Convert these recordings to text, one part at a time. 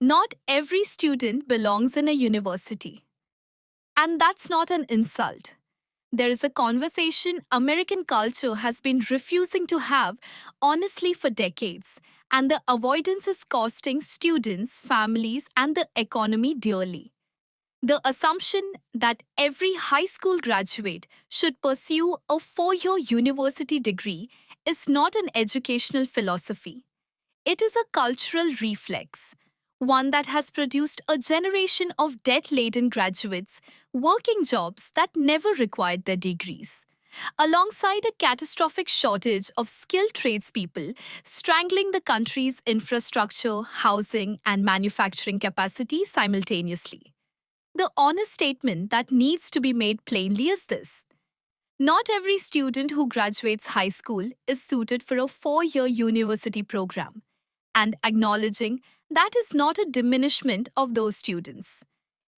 Not every student belongs in a university. And that's not an insult. There is a conversation American culture has been refusing to have honestly for decades, and the avoidance is costing students, families, and the economy dearly. The assumption that every high school graduate should pursue a 4 year university degree is not an educational philosophy. It is a cultural reflex, one that has produced a generation of debt laden graduates working jobs that never required their degrees, alongside a catastrophic shortage of skilled tradespeople strangling the country's infrastructure, housing, and manufacturing capacity simultaneously. The honest statement that needs to be made plainly is this: not every student who graduates high school is suited for a 4 year university program, and acknowledging that is not a diminishment of those students.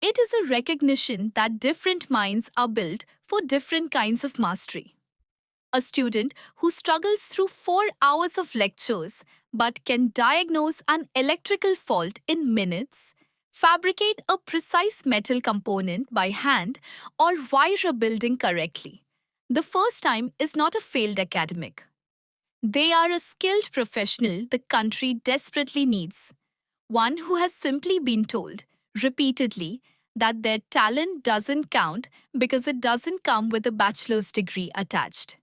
It is a recognition that different minds are built for different kinds of mastery. A student who struggles through 4 hours of lectures but can diagnose an electrical fault in minutes, fabricate a precise metal component by hand, or wire a building correctly, the first time is not a failed academic. They are a skilled professional the country desperately needs, one who has simply been told, repeatedly, that their talent doesn't count because it doesn't come with a bachelor's degree attached.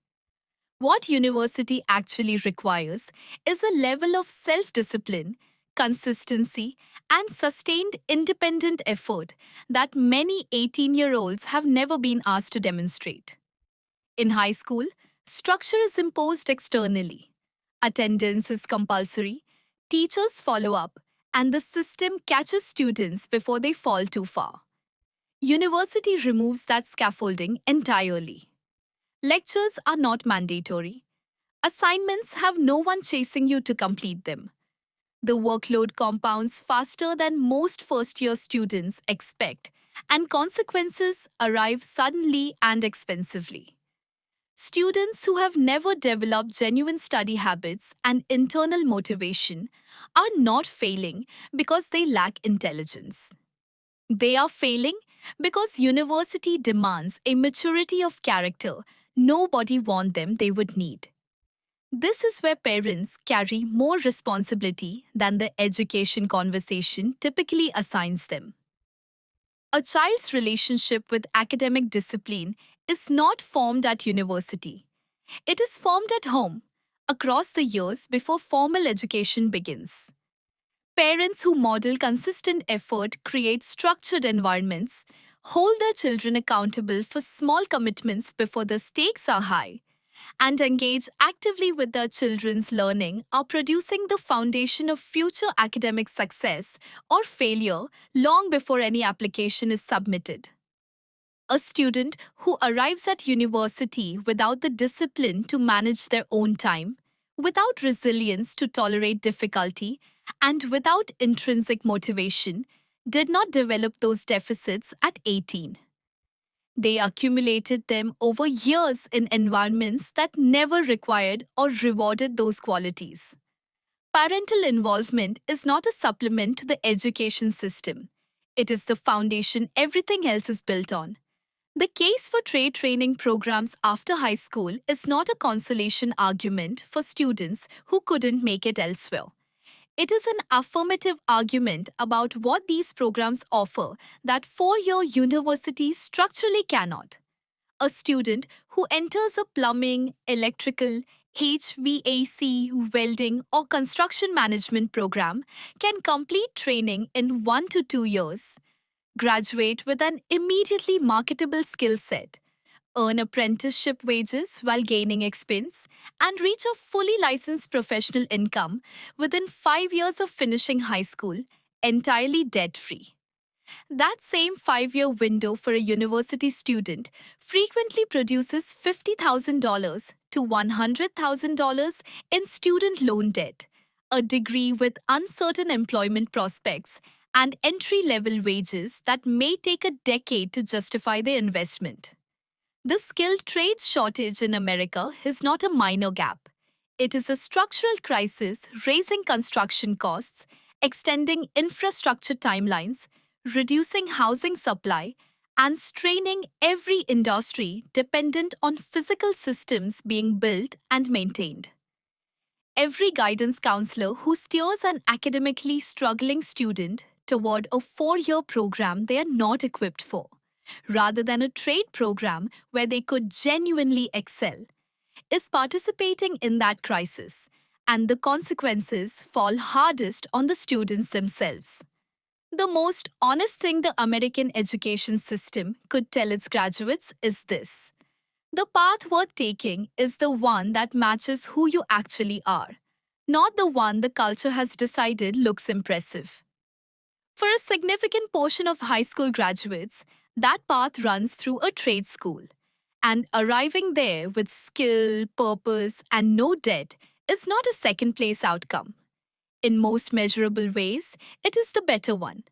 What university actually requires is a level of self discipline, consistency, and sustained independent effort that many 18-year-olds have never been asked to demonstrate. In high school, structure is imposed externally. Attendance is compulsory, teachers follow up, and the system catches students before they fall too far. University removes that scaffolding entirely. Lectures are not mandatory. Assignments have no one chasing you to complete them. The workload compounds faster than most first year students expect, and consequences arrive suddenly and expensively. Students who have never developed genuine study habits and internal motivation are not failing because they lack intelligence. They are failing because university demands a maturity of character nobody warned them they would need. This is where parents carry more responsibility than the education conversation typically assigns them. A child's relationship with academic discipline is not formed at university. It is formed at home, across the years before formal education begins. Parents who model consistent effort create structured environments, hold their children accountable for small commitments before the stakes are high, and engage actively with their children's learning are producing the foundation of future academic success or failure long before any application is submitted. A student who arrives at university without the discipline to manage their own time, without resilience to tolerate difficulty, and without intrinsic motivation, did not develop those deficits at 18. They accumulated them over years in environments that never required or rewarded those qualities. Parental involvement is not a supplement to the education system. It is the foundation everything else is built on. The case for trade training programs after high school is not a consolation argument for students who couldn't make it elsewhere. It is an affirmative argument about what these programs offer that 4 year universities structurally cannot. A student who enters a plumbing, electrical, HVAC, welding, or construction management program can complete training in 1 to 2 years, graduate with an immediately marketable skill set, earn apprenticeship wages while gaining experience, and reach a fully licensed professional income within 5 years of finishing high school, entirely debt free. That same 5 year window for a university student frequently produces $50,000 to $100,000 in student loan debt, a degree with uncertain employment prospects, and entry level wages that may take a decade to justify the investment. The skilled trades shortage in America is not a minor gap. It is a structural crisis raising construction costs, extending infrastructure timelines, reducing housing supply, and straining every industry dependent on physical systems being built and maintained. Every guidance counselor who steers an academically struggling student toward a 4 year program they are not equipped for, rather than a trade program where they could genuinely excel, is participating in that crisis, and the consequences fall hardest on the students themselves. The most honest thing the American education system could tell its graduates is this: the path worth taking is the one that matches who you actually are, not the one the culture has decided looks impressive. For a significant portion of high school graduates, that path runs through a trade school. And arriving there with skill, purpose, and no debt is not a second place outcome. In most measurable ways, it is the better one.